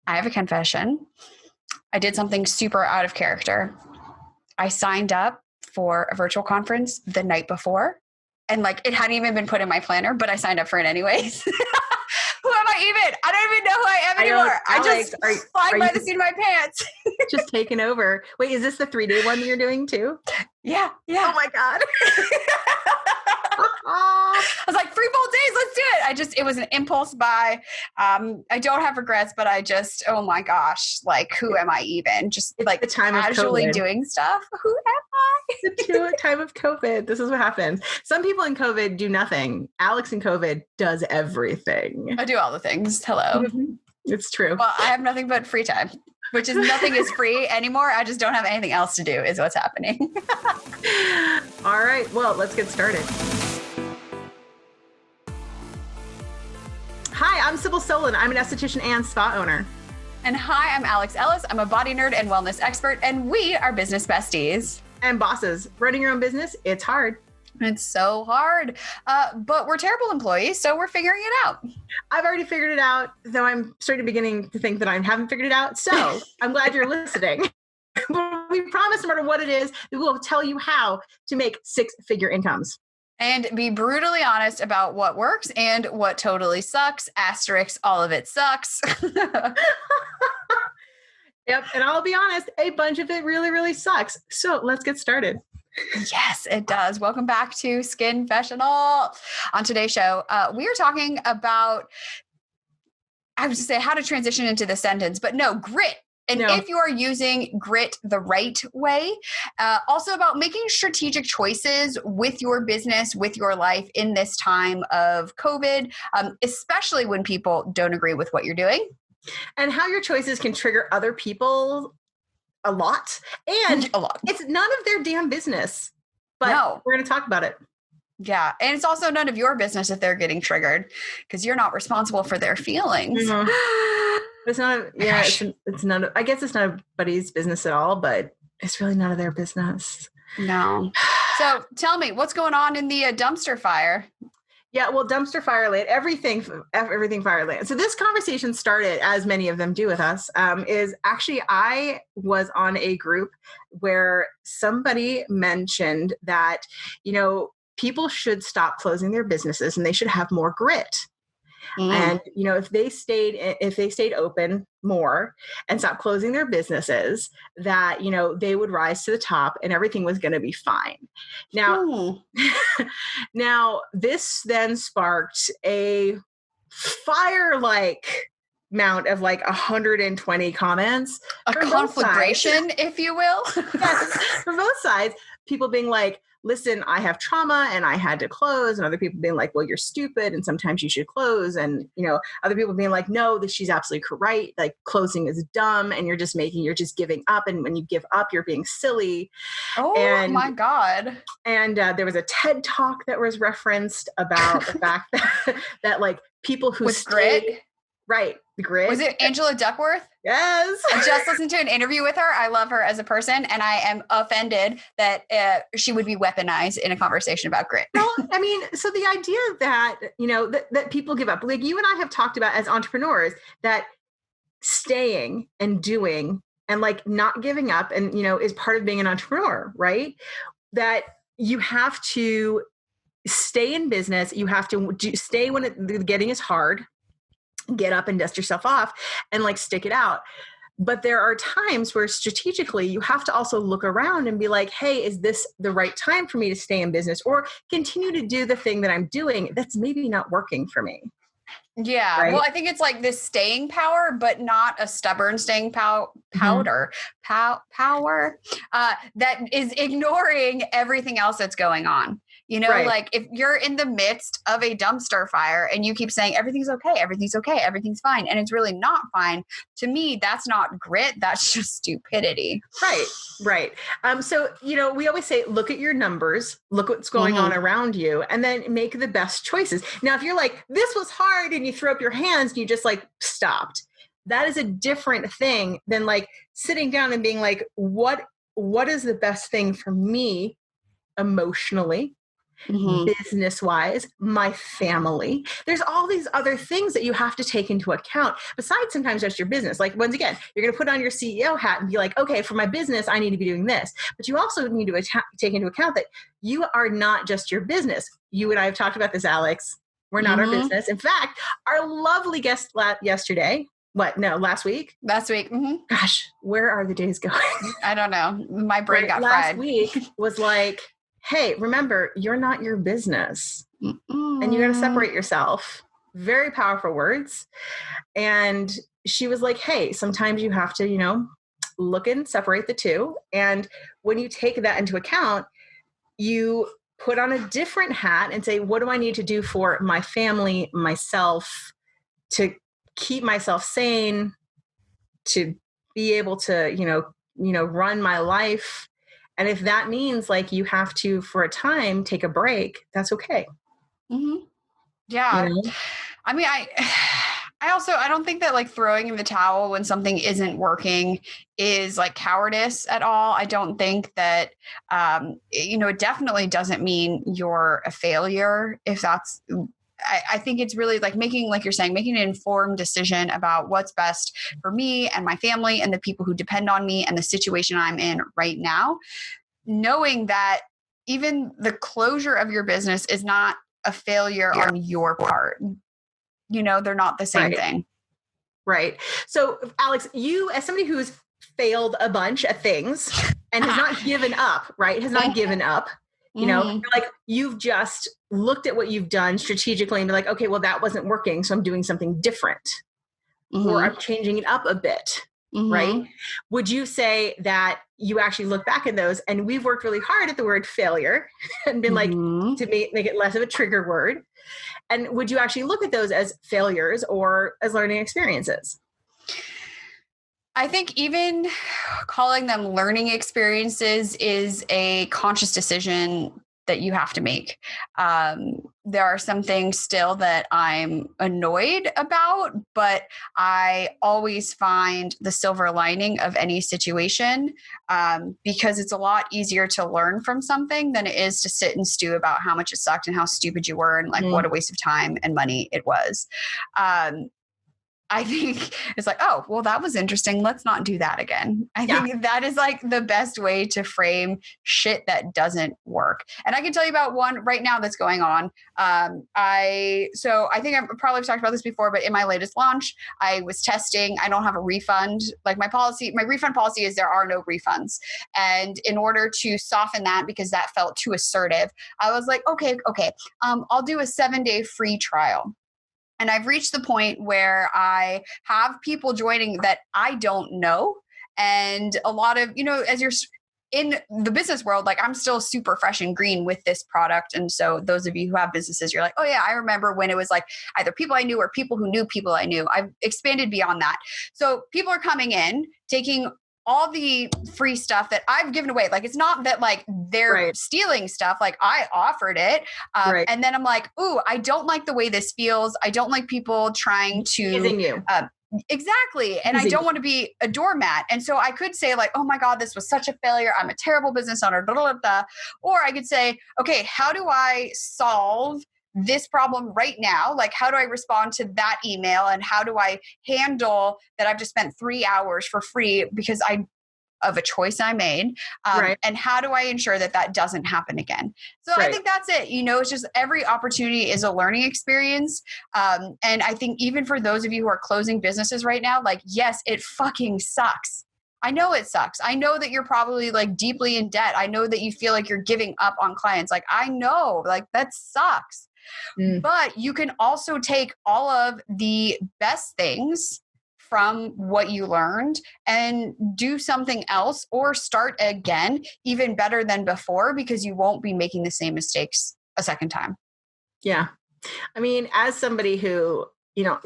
I have a confession. I did something super out of character. I signed up for a virtual conference the night before, and like it hadn't even been put in my planner, but I signed up for it anyways. Who am I even? I don't even know who I am anymore. Alex, I just fly by the seat of my pants. Just taking over. Wait, is this the 3-day one that you're doing too? Yeah. Oh my God. I was like, 3 full days, let's do it. It was an impulse buy. I don't have regrets, but oh my gosh, like, who am I even? Just it's like the time casually of COVID. doing stuff. Who am I? The time of COVID. This is what happens. Some people in COVID do nothing. Alex in COVID does everything. I do all the things. Hello. It's true. Well, I have nothing but free time, which is nothing is free anymore. I just don't have anything else to do is what's happening. All right. Well, let's get started. Hi, I'm Sybil Solon. I'm an esthetician and spa owner. And hi, I'm Alex Ellis. I'm a body nerd and wellness expert, and we are business besties. And bosses, running your own business, it's hard. It's so hard, but we're terrible employees, so we're figuring it out. I've already figured it out, though I'm beginning to think that I haven't figured it out. So I'm glad you're listening. We promise, no matter what it is, we will tell you how to make 6-figure incomes. And be brutally honest about what works and what totally sucks. Asterisk, all of it sucks. Yep. And I'll be honest, a bunch of it really, really sucks. So let's get started. Yes, it does. Welcome back to Skinfessional. On today's show, we are talking about, I was going to say how to transition into the sentence, but no, grit. And if you are using grit the right way, also about making strategic choices with your business, with your life in this time of COVID, especially when people don't agree with what you're doing. And how your choices can trigger other people a lot. And a lot. It's none of their damn business. But we're going to talk about it. Yeah. And it's also none of your business if they're getting triggered because you're not responsible for their feelings. Mm-hmm. It's not, it's none of, I guess it's not anybody's business at all, but it's really none of their business. No. So tell me, what's going on in the dumpster fire? Yeah, well, dumpster fire land, everything fire land. So this conversation started, as many of them do with us, is actually I was on a group where somebody mentioned that, people should stop closing their businesses and they should have more grit. And, if they stayed open more and stopped closing their businesses, that, they would rise to the top and everything was going to be fine. Now, now this then sparked a fire-like amount of 120 comments. A conflagration, if you will. Yes, from both sides, people being like, listen, I have trauma and I had to close, and other people being like, well, you're stupid and sometimes you should close. And, other people being like, no, she's absolutely right. Like closing is dumb and you're just giving up. And when you give up, you're being silly. Oh my God. And there was a TED talk that was referenced about the fact that people who with grit. Right. The grit. Was it Angela Duckworth? Yes. I just listened to an interview with her. I love her as a person, and I am offended that she would be weaponized in a conversation about grit. Well, I mean, so the idea that, that people give up, like you and I have talked about as entrepreneurs, that staying and doing and not giving up and, is part of being an entrepreneur, right? That you have to stay in business. You have to stay when the getting is hard. Get up and dust yourself off and stick it out. But there are times where strategically you have to also look around and be like, hey, is this the right time for me to stay in business or continue to do the thing that I'm doing that's maybe not working for me? Yeah. Right? Well, I think it's this staying power, but not a stubborn staying power that is ignoring everything else that's going on. Right. If you're in the midst of a dumpster fire and you keep saying everything's okay, everything's fine, and it's really not fine, to me, that's not grit. That's just stupidity. Right. So, we always say, look at your numbers, look what's going on around you, and then make the best choices. Now, if you're like, this was hard, and you throw up your hands and you just stopped, that is a different thing than sitting down and being like, what is the best thing for me emotionally? Mhm. business wise, my family. There's all these other things that you have to take into account besides sometimes just your business. Like, once again, you're going to put on your CEO hat and be like, okay, for my business, I need to be doing this. But you also need to take into account that you are not just your business. You and I have talked about this, Alex. We're not our business. In fact, our lovely guest yesterday, last week? Last week. Mm-hmm. Gosh, where are the days going? I don't know. My brain got last fried. Week was like, hey, remember, you're not your business. Mm-mm. And you got to separate yourself. Very powerful words. And she was like, hey, sometimes you have to, look and separate the two. And when you take that into account, you put on a different hat and say, what do I need to do for my family, myself, to keep myself sane, to be able to, run my life. And if that means like you have to, for a time, take a break, that's okay. Mm-hmm. Yeah. I mean, I don't think that like throwing in the towel when something isn't working is like cowardice at all. I don't think that, it definitely doesn't mean you're a failure if that's, I think it's really like making, like you're saying, making an informed decision about what's best for me and my family and the people who depend on me and the situation I'm in right now, knowing that even the closure of your business is not a failure on your part. They're not the same thing. Right. So, Alex, you, as somebody who's failed a bunch of things and has not given up, right? Has not given up, like you've just looked at what you've done strategically and be like, okay, well, that wasn't working. So I'm doing something different or I'm changing it up a bit. Right. Would you say that you actually look back at those, and we've worked really hard at the word failure and been like, to make it less of a trigger word? And would you actually look at those as failures or as learning experiences? I think even calling them learning experiences is a conscious decision that you have to make. There are some things still that I'm annoyed about, but I always find the silver lining of any situation because it's a lot easier to learn from something than it is to sit and stew about how much it sucked and how stupid you were and like what a waste of time and money it was. I think it's like, oh, well, that was interesting. Let's not do that again. I think that is like the best way to frame shit that doesn't work. And I can tell you about one right now that's going on. I think I've probably talked about this before, but in my latest launch, I was testing. I don't have a refund. Like my refund policy is there are no refunds. And in order to soften that, because that felt too assertive, I was like, okay. I'll do a 7-day free trial. And I've reached the point where I have people joining that I don't know. And a lot of, as you're in the business world, like I'm still super fresh and green with this product. And so those of you who have businesses, you're like, oh yeah, I remember when it was like either people I knew or people who knew people I knew. I've expanded beyond that. So people are coming in, taking all the free stuff that I've given away. Like, it's not that like they're stealing stuff. Like I offered it. And then I'm like, ooh, I don't like the way this feels. I don't like people trying to using you. Exactly. And I don't want to be a doormat. And so I could say like, oh my God, this was such a failure. I'm a terrible business owner. Blah, blah, blah. Or I could say, okay, how do I solve this problem right now? Like, how do I respond to that email? And how do I handle that I've just spent 3 hours for free because of a choice I made? And how do I ensure that that doesn't happen again? So I think that's it. It's just every opportunity is a learning experience. And I think even for those of you who are closing businesses right now, like, yes, it fucking sucks. I know it sucks. I know that you're probably like deeply in debt. I know that you feel like you're giving up on clients. Like, I know, like, that sucks. But you can also take all of the best things from what you learned and do something else or start again, even better than before, because you won't be making the same mistakes a second time. Yeah. I mean, as somebody who,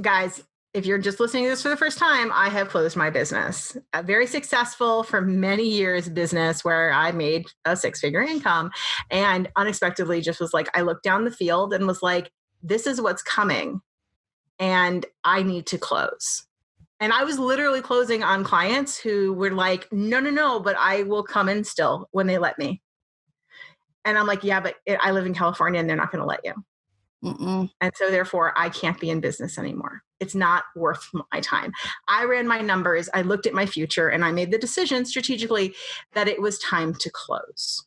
guys, if you're just listening to this for the first time, I have closed my business. A very successful for many years business where I made a 6-figure income, and unexpectedly just was like, I looked down the field and was like, this is what's coming and I need to close. And I was literally closing on clients who were like, no, but I will come in still when they let me. And I'm like, yeah, but I live in California and they're not going to let you. Mm-mm. And so therefore I can't be in business anymore. It's not worth my time. I ran my numbers. I looked at my future and I made the decision strategically that it was time to close.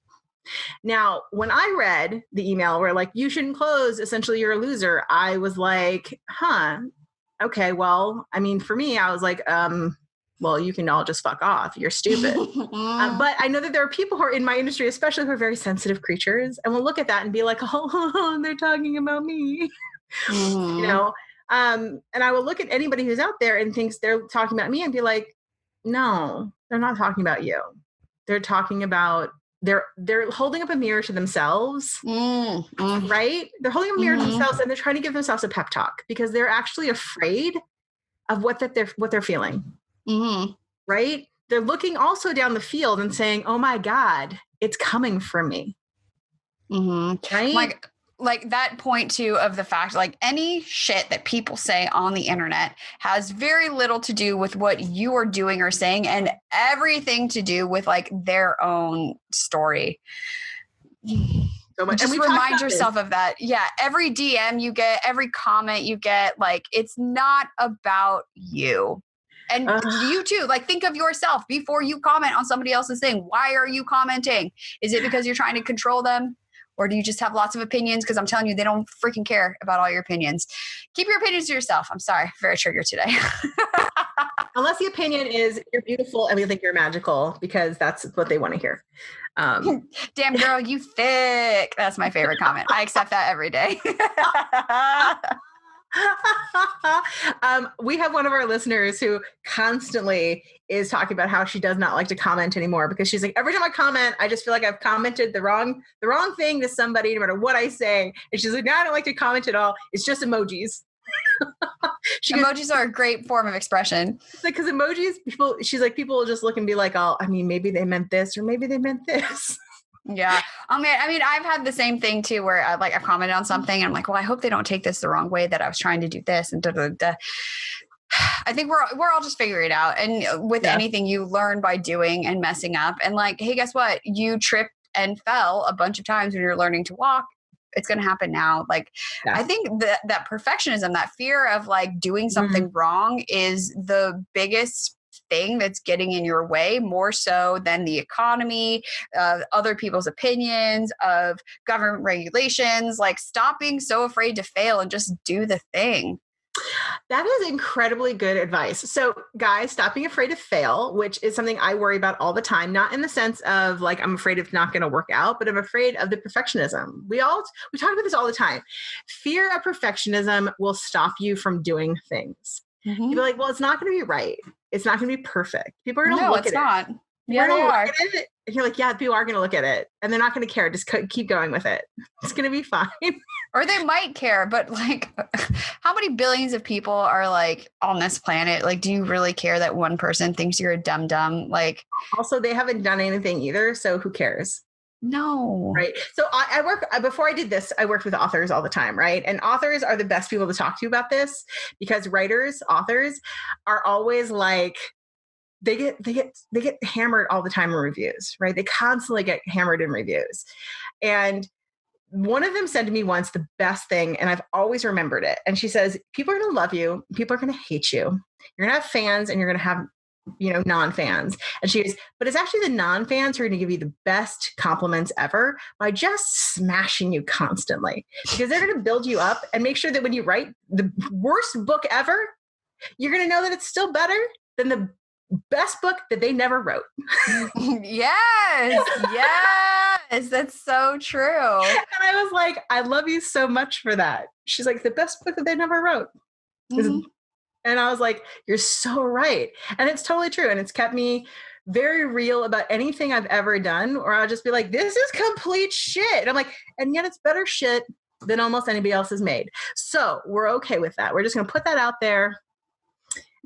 Now, when I read the email where like, you shouldn't close, essentially you're a loser, I was like, okay, well, I mean, for me, I was like, well, you can all just fuck off. You're stupid. But I know that there are people who are in my industry, especially who are very sensitive creatures, and will look at that and be like, oh, they're talking about me, Mm-hmm. you know? And I will look at anybody who's out there and thinks they're talking about me and be like, no, they're not talking about you. They're talking about, they're holding up a mirror to themselves, right? They're holding up a mirror to themselves and they're trying to give themselves a pep talk because they're actually afraid of what they're feeling, right? They're looking also down the field and saying, oh my God, it's coming for me. Right? Like that point too of the fact, like any shit that people say on the internet has very little to do with what you are doing or saying and everything to do with like their own story. So just remind yourself of that. Yeah. Every DM you get, every comment you get, like it's not about you. And you too, like think of yourself before you comment on somebody else's thing. Why are you commenting? Is it because you're trying to control them? Or do you just have lots of opinions? Because I'm telling you, they don't freaking care about all your opinions. Keep your opinions to yourself. I'm sorry. Very triggered today. Unless the opinion is you're beautiful and we think you're magical, because that's what they want to hear. Damn girl, you thick. That's my favorite comment. I accept that every day. We have one of our listeners who constantly is talking about how she does not like to comment anymore because she's like, every time I comment, I just feel like I've commented the wrong thing to somebody, no matter what I say. And she's like, no, I don't like to comment at all. It's just emojis. Emojis are a great form of expression. It's like, because emojis, people will just look and be like, oh, I mean, maybe they meant this or maybe they meant this. Yeah. I mean, I've had the same thing too, where I've commented on something and I'm like, well, I hope they don't take this the wrong way that I was trying to do this and I think we're all just figuring it out. And with anything you learn by doing and messing up and like, hey, guess what? You tripped and fell a bunch of times when you're learning to walk. It's going to happen now. Like, I think that perfectionism, that fear of like doing something wrong is the biggest thing that's getting in your way, more so than the economy, other people's opinions, of government regulations. Like, stop being so afraid to fail and just do the thing. That is incredibly good advice. So guys, stop being afraid to fail, which is something I worry about all the time, not in the sense of like, I'm afraid it's not going to work out, but I'm afraid of the perfectionism. We talk about this all the time. Fear of perfectionism will stop you from doing things. You'll be like, well, it's not going to be right. It's not going to be perfect. People are going to look at it. Yeah, they are. And you're like, yeah, people are going to look at it and they're not going to care. Just keep going with it. It's going to be fine. Or they might care, but like, how many billions of people are like on this planet? Like, do you really care that one person thinks you're a dumb? Like, also, they haven't done anything either. So who cares? No. Right. So I work, before I did this, I worked with authors all the time. Right. And authors are the best people to talk to about this because authors are always like, they get hammered all the time in reviews, right? They constantly get hammered in reviews. And one of them said to me once the best thing, and I've always remembered it. And she says, people are going to love you. People are going to hate you. You're going to have fans and you're going to have, non-fans. And she goes, but it's actually the non-fans who are going to give you the best compliments ever by just smashing you constantly, because they're going to build you up and make sure that when you write the worst book ever, you're going to know that it's still better than the best book that they never wrote. Yes. That's so true. And I was like, I love you so much for that. She's like, the best book that they never wrote. And I was like, you're so right. And it's totally true. And it's kept me very real about anything I've ever done, or I'll just be like, this is complete shit. And I'm like, and yet it's better shit than almost anybody else has made. So we're okay with that. We're just going to put that out there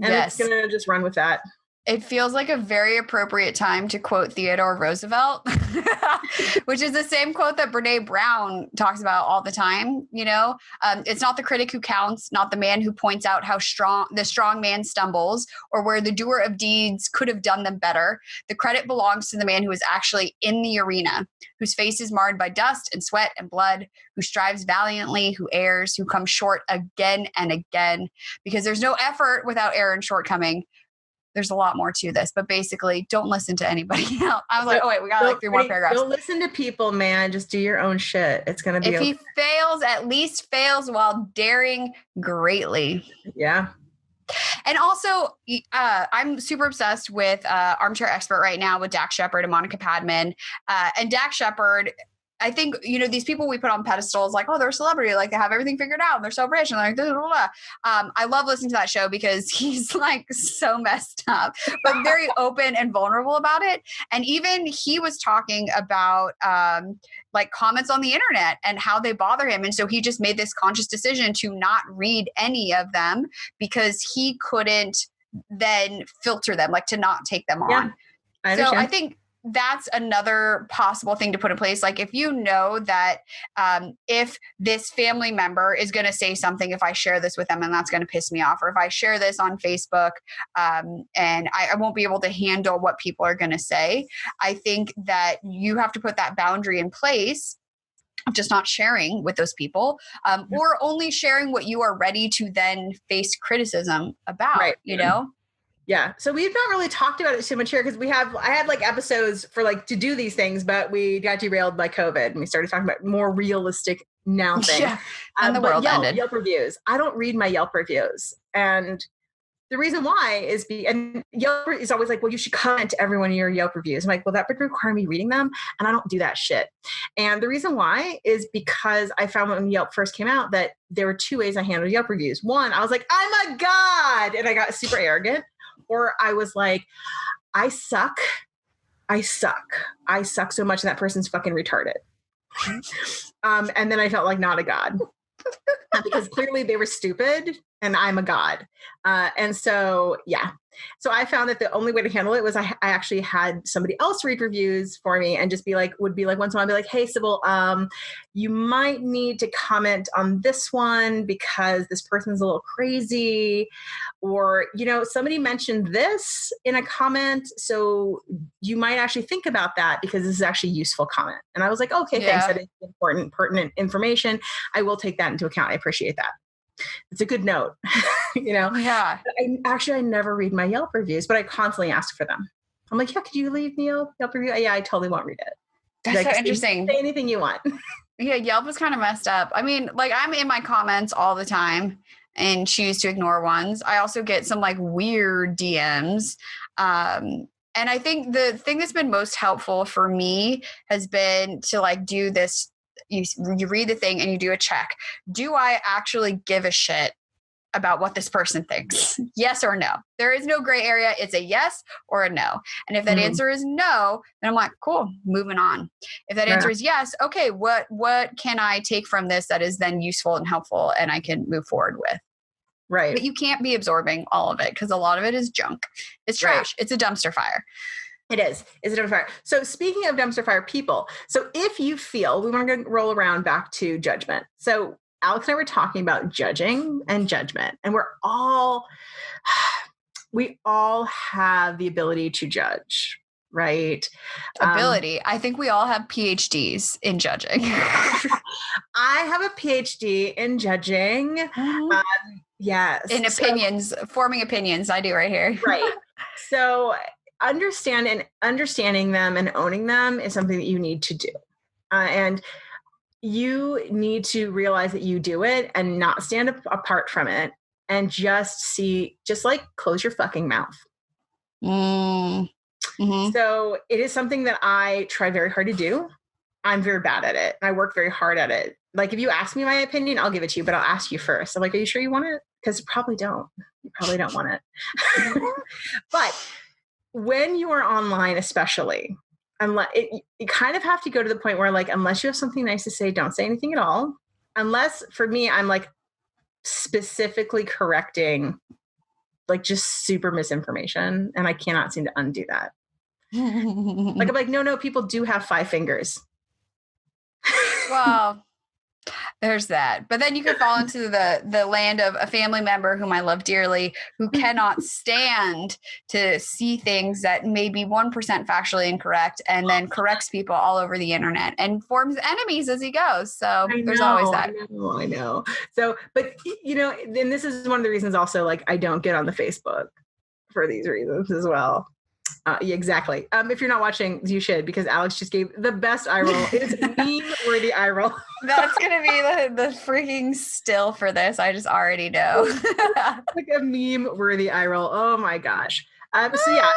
and it's going to just run with that. It feels like a very appropriate time to quote Theodore Roosevelt, which is the same quote that Brene Brown talks about all the time. It's not the critic who counts, not the man who points out how the strong man stumbles or where the doer of deeds could have done them better. The credit belongs to the man who is actually in the arena, whose face is marred by dust and sweat and blood, who strives valiantly, who errs, who comes short again and again, because there's no effort without error and shortcoming. There's a lot more to this, but basically don't listen to anybody else. I was like, oh wait, we got like 3 more paragraphs. Don't listen to people, man. Just do your own shit. It's going to be If he fails, at least fails while daring greatly. Yeah. And also, I'm super obsessed with Armchair Expert right now with Dax Shepard and Monica Padman. And Dax Shepard, I think, these people we put on pedestals, like, oh, they're a celebrity, like they have everything figured out and they're so rich and like, blah, blah, blah. I love listening to that show because he's like so messed up, but very open and vulnerable about it. And even he was talking about like comments on the internet and how they bother him. And so he just made this conscious decision to not read any of them because he couldn't then filter them, like to not take them on. So I think that's another possible thing to put in place. Like if you know that if this family member is going to say something, if I share this with them and that's going to piss me off, or if I share this on Facebook and I won't be able to handle what people are going to say, I think that you have to put that boundary in place of just not sharing with those people or only sharing what you are ready to then face criticism about, Yeah. So we've not really talked about it too much here because I had like episodes for like to do these things, but we got derailed by COVID and we started talking about more realistic now things. Yeah. And the world ended. Yelp reviews. I don't read my Yelp reviews. And the reason why is and Yelp is always like, well, you should comment to everyone in your Yelp reviews. I'm like, well, that would require me reading them. And I don't do that shit. And the reason why is because I found when Yelp first came out that there were 2 ways I handled Yelp reviews. One, I was like, I'm a god. And I got super arrogant. Or I was like, I suck so much and that person's fucking retarded. And then I felt like not a god because clearly they were stupid and I'm a god. And so, yeah. So I found that the only way to handle it was I actually had somebody else read reviews for me and just would be like, once in a while, I'd be like, hey, Sybil, you might need to comment on this one because this person's a little crazy. Or, somebody mentioned this in a comment. So you might actually think about that because this is actually a useful comment. And I was like, okay, thanks. That is important, pertinent information. I will take that into account. I appreciate that. It's a good note, Yeah. I never read my Yelp reviews, but I constantly ask for them. I'm like, yeah, could you leave me a Yelp review? Yeah, I totally won't read it. That's so interesting. Say anything you want. Yeah, Yelp is kind of messed up. I mean, like I'm in my comments all the time and choose to ignore ones. I also get some like weird DMs. And I think the thing that's been most helpful for me has been to like do this. You read the thing and you do a check. Do I actually give a shit about what this person thinks? Yes or no? There is no gray area. It's a yes or a no. And if that answer is no, then I'm like, cool, moving on. If that answer is yes, okay, what can I take from this that is then useful and helpful and I can move forward with? Right. But you can't be absorbing all of it because a lot of it is junk. It's trash. It's a dumpster fire. It is. It's a dumpster fire. So speaking of dumpster fire people, so if you feel, we want to roll around back to judgment. So Alex and I were talking about judging and judgment, and we all have the ability to judge, right? Ability. I think we all have PhDs in judging. I have a PhD in judging. Mm-hmm. Yes. In opinions, forming opinions. I do right here. Right. So understanding them and owning them is something that you need to do. And you need to realize that you do it and not stand apart from it and just close your fucking mouth. Mm-hmm. So it is something that I try very hard to do. I'm very bad at it. I work very hard at it. Like if you ask me my opinion, I'll give it to you, but I'll ask you first. I'm like, are you sure you want it? Because you probably don't. You probably don't want it. But when you are online, especially, you kind of have to go to the point where like, unless you have something nice to say, don't say anything at all. Unless for me, I'm like specifically correcting like just super misinformation. And I cannot seem to undo that. Like, I'm like, no, people do have 5 fingers. Well, there's that. But then you could fall into the land of a family member whom I love dearly, who cannot stand to see things that may be 1% factually incorrect, and then corrects people all over the internet and forms enemies as he goes. So there's always that. I know. So, but and this is one of the reasons also, like, I don't get on the Facebook for these reasons as well. Yeah, exactly. If you're not watching, you should, because Alex just gave the best eye roll. It's meme-worthy eye roll. That's gonna be the freaking still for this. I just already know. Like a meme-worthy eye roll. Oh my gosh. So yeah,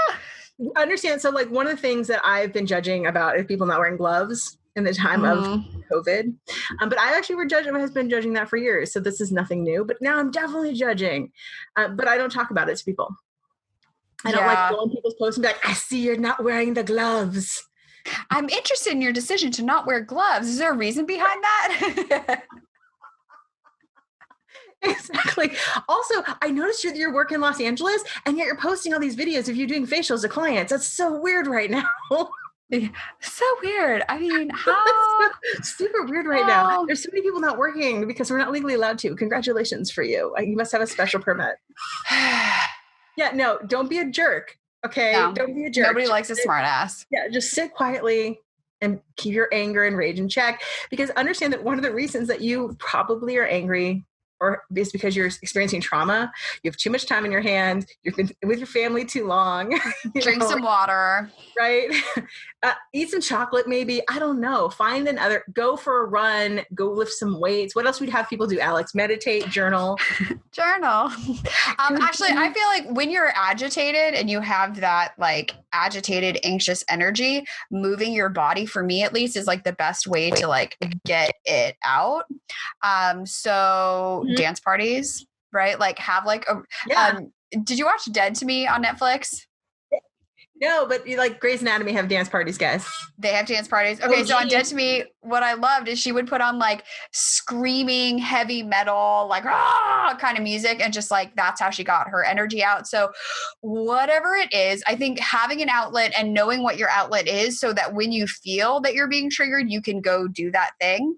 understand. So like one of the things that I've been judging about is people not wearing gloves in the time of COVID. But I actually has been judging that for years. So this is nothing new. But now I'm definitely judging. But I don't talk about it to people. I don't like go on people's posts and be like, I see you're not wearing the gloves. I'm interested in your decision to not wear gloves. Is there a reason behind that? Exactly. Also, I noticed you're working in Los Angeles, and yet you're posting all these videos of you doing facials to clients. That's so weird right now. So weird. I mean, how? Super weird right now. There's so many people not working because we're not legally allowed to. Congratulations for you. You must have a special permit. Yeah, no, don't be a jerk. Okay. No, don't be a jerk. Nobody likes a smart ass. Yeah. Just sit quietly and keep your anger and rage in check, because understand that one of the reasons that you probably are angry or is because you're experiencing trauma. You have too much time in your hand. You've been with your family too long. Drink some water. Right. Eat some chocolate, maybe. I don't know. Go for a run, go lift some weights. What else would have people do, Alex? Meditate, journal. Journal. Actually, I feel like when you're agitated and you have that like agitated, anxious energy, moving your body, for me at least, is like the best way to like get it out. So dance parties, right? Like have like did you watch Dead to Me on Netflix? No, but like Grey's Anatomy have dance parties, guys. They have dance parties. Okay, so on Dead to Me, what I loved is she would put on like screaming heavy metal, like kind of music, and just like that's how she got her energy out. So whatever it is, I think having an outlet and knowing what your outlet is, so that when you feel that you're being triggered, you can go do that thing.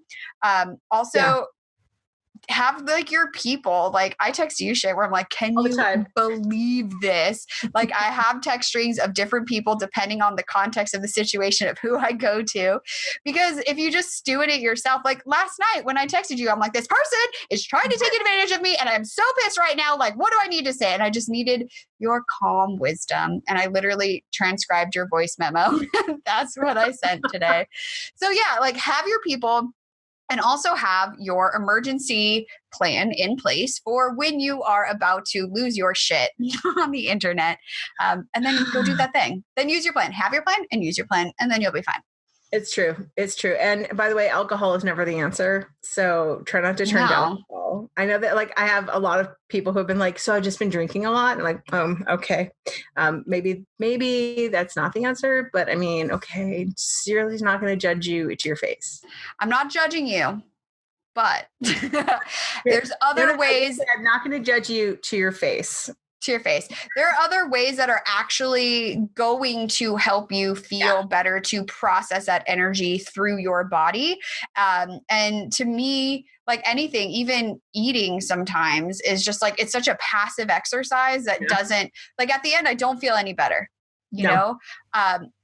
Have like your people, like I text you shit where I'm like, can you believe this? Like I have text strings of different people depending on the context of the situation of who I go to. Because if you just doing it yourself, like last night when I texted you, I'm like, this person is trying to take advantage of me and I'm so pissed right now. Like, what do I need to say? And I just needed your calm wisdom. And I literally transcribed your voice memo. That's what I sent today. So yeah, like have your people. And also have your emergency plan in place for when you are about to lose your shit on the internet. And then go do that thing. Then use your plan. Have your plan and use your plan, and then you'll be fine. It's true. It's true. And by the way, alcohol is never the answer. So try not to turn down alcohol. I know that like I have a lot of people who have been like, so I've just been drinking a lot. And like, okay. Maybe that's not the answer, but I mean, okay, Shirley's not going to judge you to your face. I'm not judging you, but there's other ways. I'm not going to judge you to your face. To your face. There are other ways that are actually going to help you feel better, to process that energy through your body. And to me, like anything, even eating sometimes is just like, it's such a passive exercise that doesn't, like at the end, I don't feel any better, you know?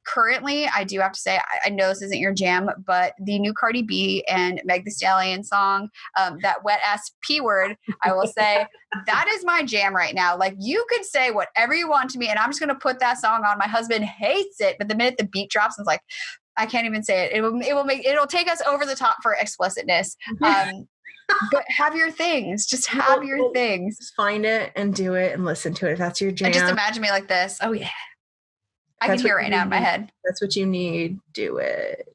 Currently, I do have to say, I know this isn't your jam, but the new Cardi B and Meg Thee Stallion song, that wet ass P word, I will say that is my jam right now. Like you could say whatever you want to me and I'm just going to put that song on. My husband hates it, but the minute the beat drops, it's like, I can't even say it. It'll take us over the top for explicitness. But have your things, just have your things. Just find it and do it and listen to it. If that's your jam. And just imagine me like this. Oh yeah. I can hear it right now in my head. That's what you need. Do it.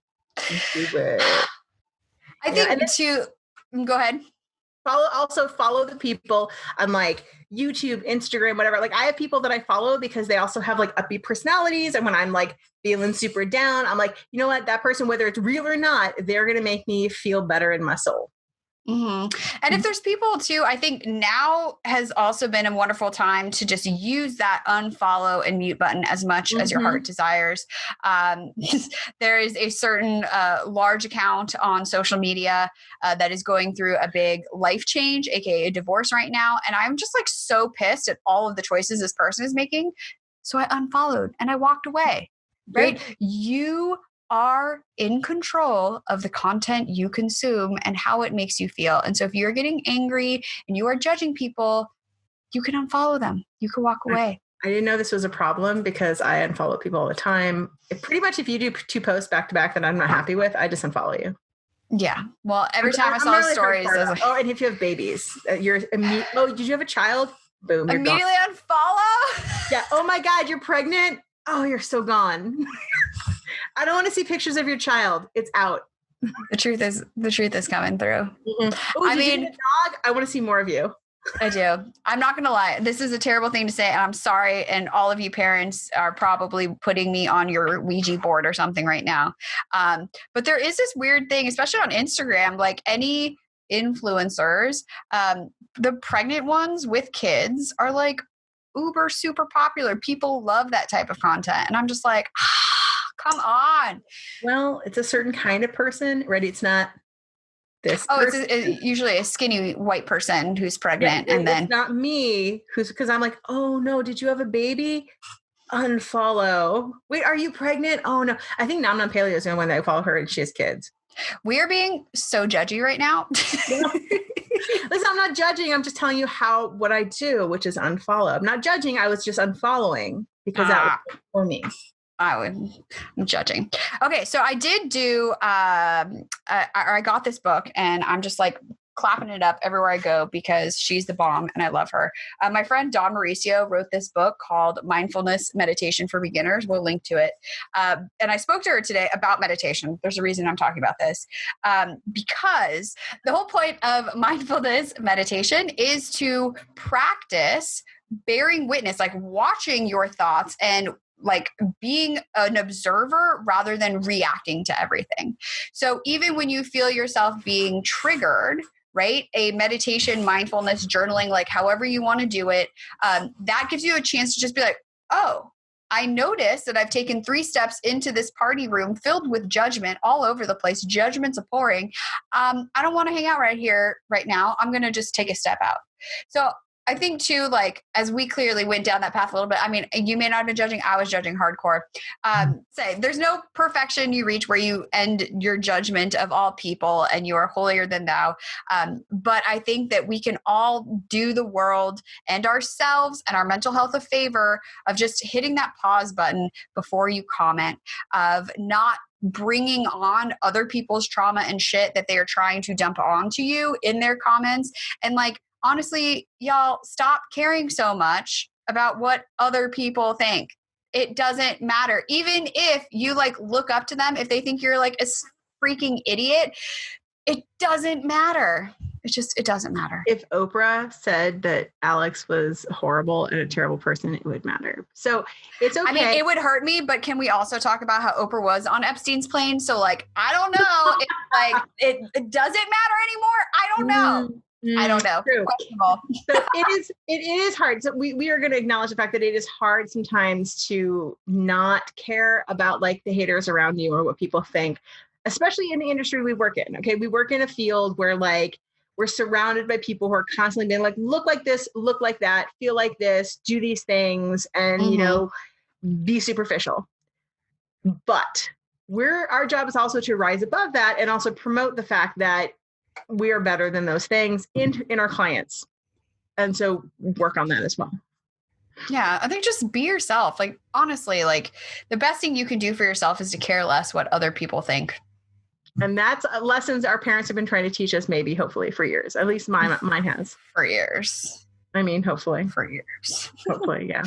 Do it. I think go ahead. Follow the people on like YouTube, Instagram, whatever. Like I have people that I follow because they also have like upbeat personalities. And when I'm like feeling super down, I'm like, you know what, that person, whether it's real or not, they're going to make me feel better in my soul. And if there's people too, I think now has also been a wonderful time to just use that unfollow and mute button as much as your heart desires. There is a certain large account on social media that is going through a big life change, aka a divorce right now. And I'm just like so pissed at all of the choices this person is making. So I unfollowed and I walked away, right? Good. You are in control of the content you consume and how it makes you feel. And so if you're getting angry and you are judging people, you can unfollow them. You can walk away. I didn't know this was a problem because I unfollow people all the time. Pretty much if you do 2 posts back to back that I'm not happy with, I just unfollow you. Yeah. Well, every time I saw really stories. Like, oh, and if you have babies, did you have a child? Boom. Immediately unfollow? Yeah. Oh my God, you're pregnant? Oh, you're so gone. I don't want to see pictures of your child. It's out. The truth is coming through. I mean, you get a dog? I want to see more of you. I do. I'm not going to lie. This is a terrible thing to say, and I'm sorry. And all of you parents are probably putting me on your Ouija board or something right now. But there is this weird thing, especially on Instagram, like any influencers, the pregnant ones with kids are like uber super popular. People love that type of content. And I'm just like, come on. Well, it's a certain kind of person. Ready? It's not this. Oh, it's usually a skinny white person who's pregnant. And then it's not me because I'm like, oh no, did you have a baby? Unfollow. Wait, are you pregnant? Oh no. I think Nom Nom Paleo is the only one that I follow her and she has kids. We are being so judgy right now. Listen, I'm not judging. I'm just telling you what I do, which is unfollow. I'm not judging. I was just unfollowing because that was for me. I'm judging. Okay. So I did do, I got this book and I'm just like clapping it up everywhere I go because she's the bomb and I love her. My friend Don Mauricio wrote this book called Mindfulness Meditation for Beginners. We'll link to it. And I spoke to her today about meditation. There's a reason I'm talking about this because the whole point of mindfulness meditation is to practice bearing witness, like watching your thoughts and like being an observer rather than reacting to everything. So even when you feel yourself being triggered, right? A meditation, mindfulness, journaling, like however you want to do it, that gives you a chance to just be like, oh, I noticed that I've taken 3 steps into this party room filled with judgment all over the place. Judgment's pouring. I don't want to hang out right here, right now. I'm going to just take a step out. So I think too, like, as we clearly went down that path a little bit, I mean, you may not have been judging. I was judging hardcore. Say there's no perfection you reach where you end your judgment of all people and you are holier than thou. But I think that we can all do the world and ourselves and our mental health a favor of just hitting that pause button before you comment, of not bringing on other people's trauma and shit that they are trying to dump onto you in their comments. And like, honestly, y'all, stop caring so much about what other people think. It doesn't matter. Even if you like look up to them, if they think you're like a freaking idiot, it doesn't matter. It doesn't matter. If Oprah said that Alex was horrible and a terrible person, it would matter. So it's okay. I mean, it would hurt me, but can we also talk about how Oprah was on Epstein's plane? So like, I don't know. It doesn't matter anymore. I don't know. I don't know. True. So it is hard. So we are going to acknowledge the fact that it is hard sometimes to not care about like the haters around you or what people think, especially in the industry we work in. Okay. We work in a field where like we're surrounded by people who are constantly being like, look like this, look like that, feel like this, do these things, and you know, be superficial. But our job is also to rise above that and also promote the fact that we are better than those things in our clients. And so work on that as well. Yeah. I think just be yourself. Like, honestly, like the best thing you can do for yourself is to care less what other people think. And that's lessons our parents have been trying to teach us, maybe, hopefully, for years. At least mine has. For years. I mean, hopefully. For years. Hopefully, yeah.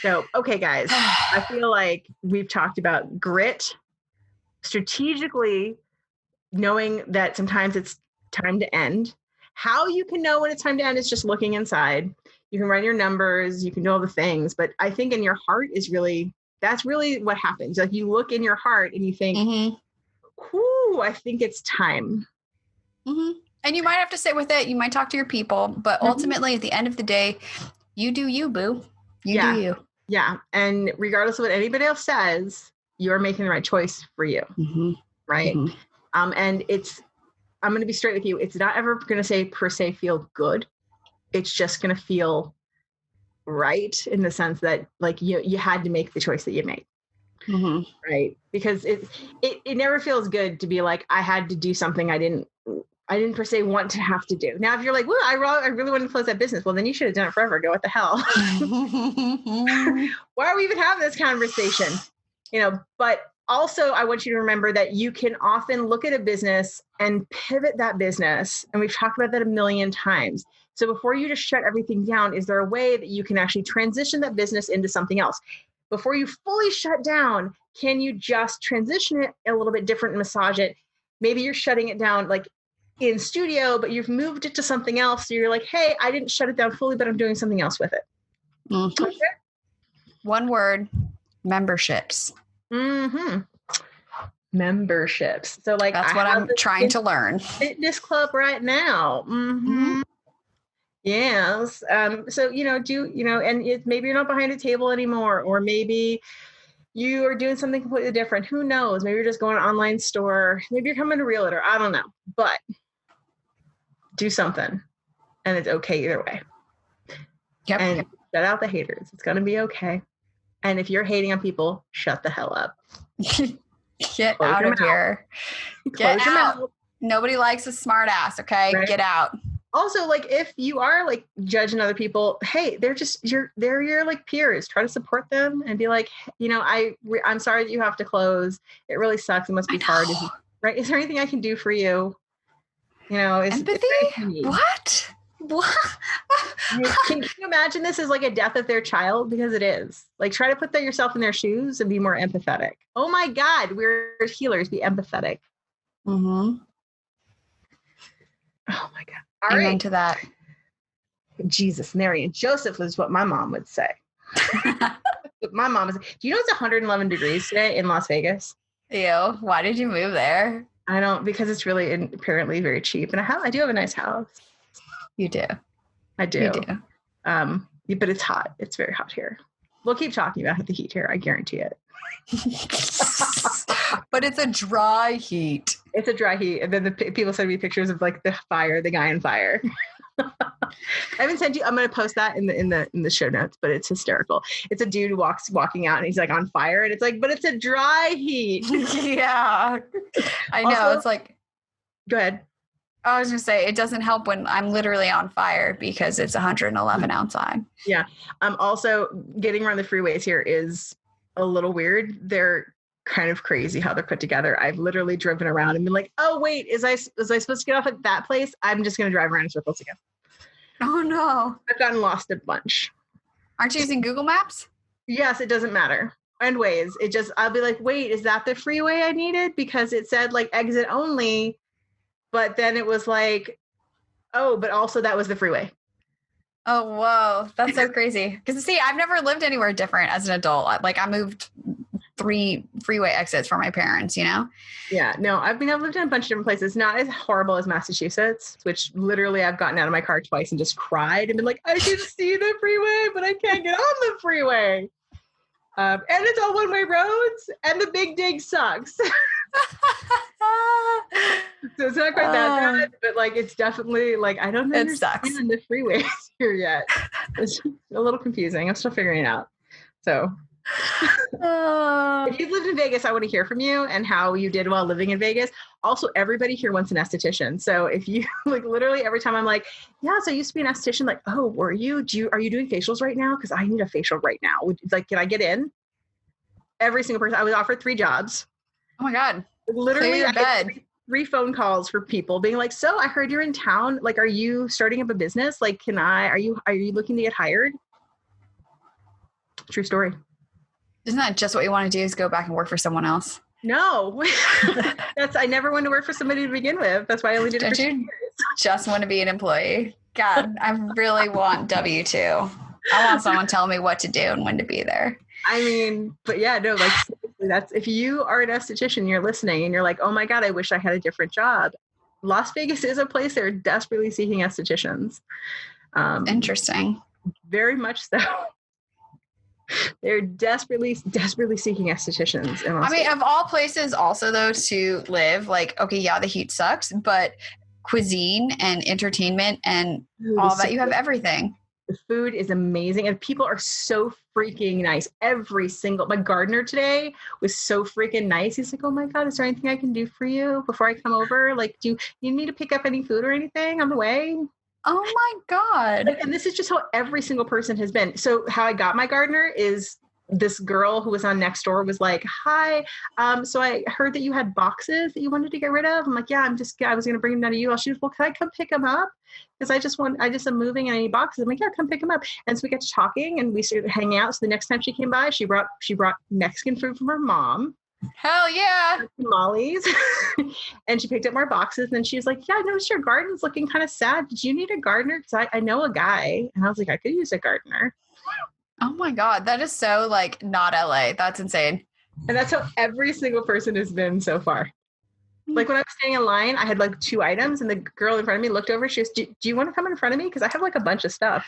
So, okay, guys. I feel like we've talked about grit, strategically knowing that sometimes it's time to end. How you can know when it's time to end is just looking inside. You can run your numbers, you can do all the things, but I think in your heart that's really what happens. Like you look in your heart and you think, I think it's time. And you might have to sit with it. You might talk to your people, but ultimately at the end of the day, you do you, boo. You do you. Yeah. And regardless of what anybody else says, you're making the right choice for you. Right. And I'm going to be straight with you. It's not ever going to say per se feel good. It's just going to feel right in the sense that like you had to make the choice that you made. Right. Because it never feels good to be like, I had to do something I didn't per se want to have to do. Now, if you're like, well, I really want to close that business. Well, then you should have done it forever ago. What the hell? Why are we even having this conversation? But also I want you to remember that you can often look at a business and pivot that business. And we've talked about that a million times. So before you just shut everything down, is there a way that you can actually transition that business into something else? Before you fully shut down, can you just transition it a little bit different and massage it? Maybe you're shutting it down like in studio, but you've moved it to something else. So you're like, hey, I didn't shut it down fully, but I'm doing something else with it. Okay? One word, memberships. Memberships. So like that's what I'm trying to learn. Fitness club right now. Yes. So, and maybe you're not behind a table anymore, or maybe you are doing something completely different. Who knows? Maybe you're just going to an online store. Maybe you're coming to realtor. I don't know, but do something and it's okay either way. Yep. And shut out the haters. It's going to be okay. And if you're hating on people, shut the hell up. Get out of here. Get out. Nobody likes a smart ass. Okay. Right? Get out. Also, like if you are like judging other people, hey, they're your like peers. Try to support them and be like, I'm sorry that you have to close. It really sucks. It must be hard. Right? Is there anything I can do for you? Empathy? What? Can you imagine this as like a death of their child? Because it is. Like try to put yourself in their shoes and be more empathetic. Oh my God, we're healers. Be empathetic. Oh my God. All Amen right. to that. Jesus, Mary and Joseph is what my mom would say. My mom is. Do you know it's 111 degrees today in Las Vegas? Ew. Why did you move there? I don't, because it's really apparently very cheap. And I do have a nice house. You do. I do. You do. But it's hot. It's very hot here. We'll keep talking about the heat here. I guarantee it. But it's a dry heat. It's a dry heat. And then the people send me pictures of like the guy on fire. I haven't sent you. I'm going to post that in the show notes, but it's hysterical. It's a dude walking out and he's like on fire and it's like, but it's a dry heat. Yeah. I know. Also, it's like, go ahead. I was going to say, it doesn't help when I'm literally on fire because it's 111 outside. Yeah. Also getting around the freeways here is a little weird. They're kind of crazy how they're put together. I've literally driven around and been like, oh wait, was I supposed to get off at that place? I'm just going to drive around in circles again. Oh no. I've gotten lost a bunch. Aren't you using Google Maps? Yes, it doesn't matter. And Waze. I'll be like, wait, is that the freeway I needed? Because it said like exit only. But then it was like, oh, but also that was the freeway. Oh, whoa. That's so crazy. Because see, I've never lived anywhere different as an adult. Like I moved 3 freeway exits for my parents, Yeah, no, I've lived in a bunch of different places. Not as horrible as Massachusetts, which literally I've gotten out of my car twice and just cried and been like, I can see the freeway, but I can't get on the freeway. And it's all one-way roads and the big dig sucks. So it's not quite that bad, but like it's definitely like I don't understand the freeways here yet. It's a little confusing. I'm still figuring it out. So if you've lived in Vegas, I want to hear from you and how you did while living in Vegas. Also, everybody here wants an esthetician. So if you like literally every time I'm like, yeah, so I used to be an esthetician, like, oh, were you? Are you doing facials right now? Because I need a facial right now. Like, can I get in? Every single person. I was offered 3 jobs. Oh my God. Literally, I get 3 phone calls for people being like, so I heard you're in town. Like, are you starting up a business? Like, are you looking to get hired? True story. Isn't that just what you want to do is go back and work for someone else? No, I never wanted to work for somebody to begin with. That's why I only did it for 2 years. Just want to be an employee. God, I really want W-2. I want someone telling me what to do and when to be there. I mean, but yeah, no, like seriously, that's if you are an esthetician, you're listening and you're like, oh my God, I wish I had a different job. Las Vegas is a place they're desperately seeking estheticians. Interesting. Very much so. They're desperately seeking estheticians in Las I mean, Vegas. of all places also though to live, like, okay, yeah, the heat sucks, but cuisine and entertainment and all that, you have everything. The food is amazing and people are so freaking nice. My gardener today was so freaking nice. He's like, oh my God, is there anything I can do for you before I come over? Like, do you need to pick up any food or anything on the way? Oh my God. And this is just how every single person has been. So how I got my gardener is this girl who was on Nextdoor was like, hi, so I heard that you had boxes that you wanted to get rid of. I'm like, yeah, I was going to bring them down to you. She was, well, can I come pick them up? Because I just am moving and I need boxes. I'm like, yeah, come pick them up. And so we got to talking and we started hanging out. So the next time she came by, she brought Mexican food from her mom. Hell yeah. Tamales. And she picked up more boxes. And then she was like, yeah, I noticed your garden's looking kind of sad. Did you need a gardener? Because I know a guy. And I was like, I could use a gardener. Oh my God. That is so like not LA. That's insane. And that's how every single person has been so far. Like when I was standing in line, I had like 2 items and the girl in front of me looked over. She goes, do you want to come in front of me? Because I have like a bunch of stuff.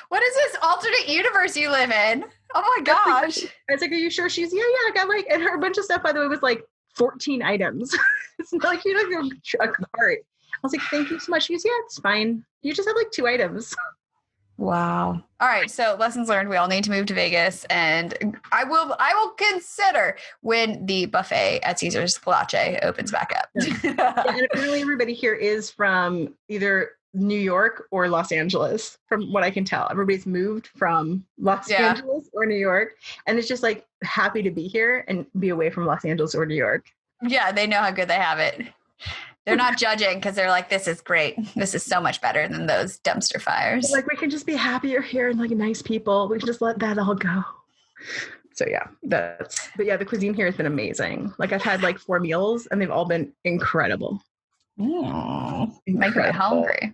What is this alternate universe you live in? Oh my gosh. I was like, are you sure? She's, yeah, I got like, and her bunch of stuff, by the way, was like 14 items. It's not like you don't have a cart. I was like, thank you so much. She goes, yeah, it's fine. You just have like 2 items. Wow. All right. So lessons learned. We all need to move to Vegas, and I will consider when the buffet at Caesar's Palace opens back up. Yeah, and apparently everybody here is from either New York or Los Angeles, from what I can tell. Everybody's moved from Los Angeles or New York, and it's just like happy to be here and be away from Los Angeles or New York. Yeah, they know how good they have it. They're not judging because they're like, this is great. This is so much better than those dumpster fires. Like, we can just be happier here and like nice people. We can just let that all go. So yeah, but yeah, the cuisine here has been amazing. Like I've had like 4 meals and they've all been incredible. Making me hungry.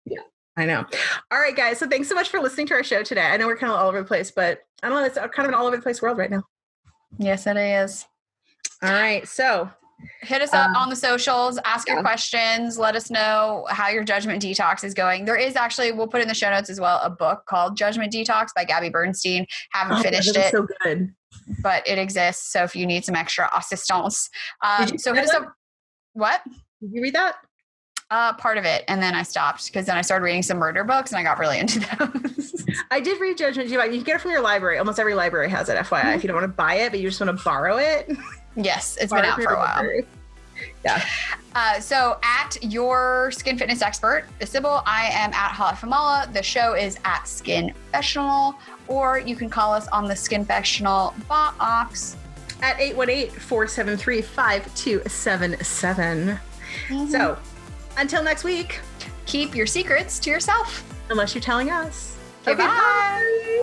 Yeah, I know. All right, guys. So thanks so much for listening to our show today. I know we're kind of all over the place, but I don't know. It's kind of an all over the place world right now. Yes, it is. All right. So hit us up on the socials, ask your questions, let us know how your judgment detox is going. There is actually, we'll put in the show notes as well, a book called Judgment Detox by Gabby Bernstein. Haven't finished it. So good. But it exists. So if you need some extra assistance, so hit us up. What? Did you read that? Part of it. And then I stopped because then I started reading some murder books and I got really into those. I did read Judgment Detox. You can get it from your library. Almost every library has it, FYI. If you don't want to buy it, but you just want to borrow it. Yes, it's been out for a while. Yeah. So at your skin fitness expert, Sybil, I am at Hala Famala. The show is at Skinfessional, or you can call us on the Skinfessional box at 818-473-5277. So until next week, keep your secrets to yourself. Unless you're telling us. Okay, bye.